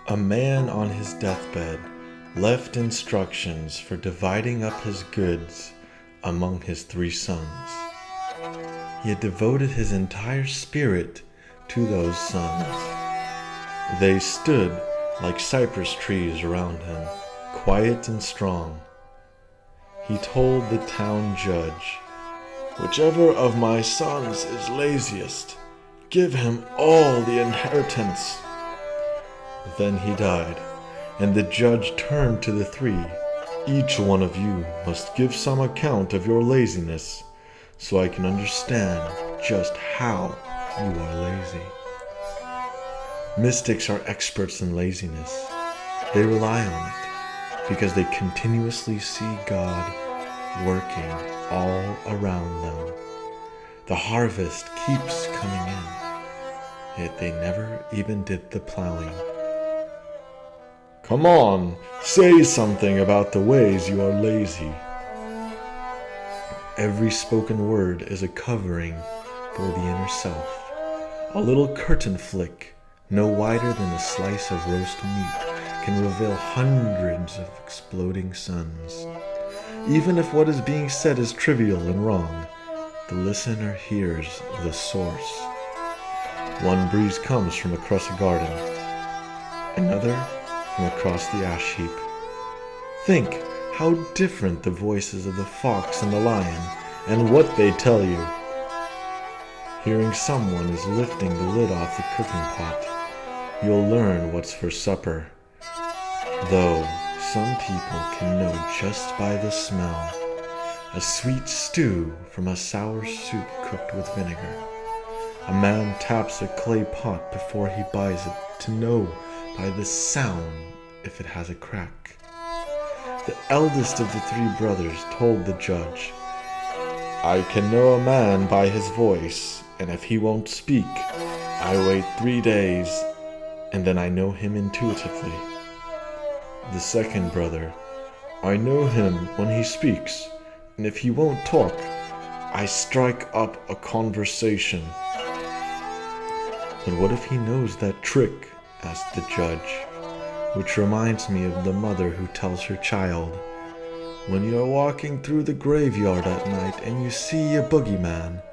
A man on his deathbed left instructions for dividing up his goods among his 3 sons. He had devoted his entire spirit to those sons. They stood like cypress trees around him, quiet and strong. He told the town judge, "Whichever of my sons is laziest, give him all the inheritance." Then he died, and the judge turned to the 3. "Each one of you must give some account of your laziness, so I can understand just how you are lazy." Mystics are experts in laziness. They rely on it because they continuously see God working all around them. The harvest keeps coming in, yet they never even did the plowing. "Come on, say something about the ways you are lazy." Every spoken word is a covering for the inner self. A little curtain flick, no wider than a slice of roast meat, can reveal hundreds of exploding suns. Even if what is being said is trivial and wrong, the listener hears the source. One breeze comes from across a garden, another from across the ash heap. Think how different the voices of the fox and the lion, and what they tell you. Hearing someone is lifting the lid off the cooking pot, you'll learn what's for supper. Though some people can know just by the smell. A sweet stew from a sour soup cooked with vinegar. A man taps a clay pot before he buys it to know by the sound if it has a crack. The eldest of the 3 brothers told the judge, "I can know a man by his voice, and if he won't speak, I wait 3 days, and then I know him intuitively." The second brother, "I know him when he speaks, and if he won't talk, I strike up a conversation." "But what if he knows that trick?" asked the judge, which reminds me of the mother who tells her child, "When you are walking through the graveyard at night and you see a boogeyman,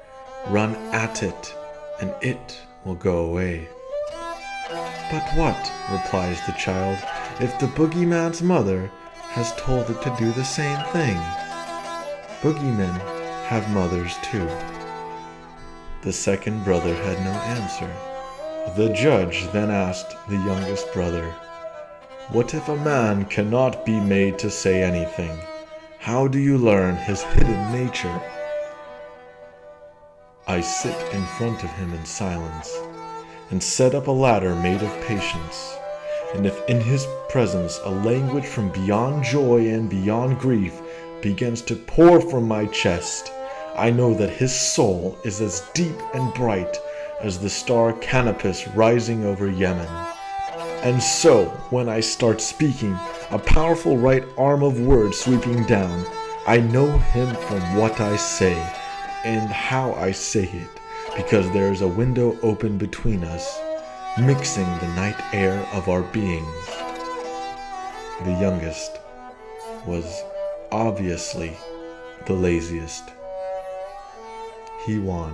run at it, and it will go away." "But what," replies the child, "if the boogeyman's mother has told it to do the same thing? Boogeymen have mothers too." The second brother had no answer. The judge then asked the youngest brother, "What if a man cannot be made to say anything? How do you learn his hidden nature?" "I sit in front of him in silence, and set up a ladder made of patience. And if in his presence a language from beyond joy and beyond grief begins to pour from my chest, I know that his soul is as deep and bright as the star Canopus rising over Yemen. And so, when I start speaking, a powerful right arm of words sweeping down, I know him from what I say and how I say it, because there is a window open between us, mixing the night air of our beings." The youngest was obviously the laziest. He won.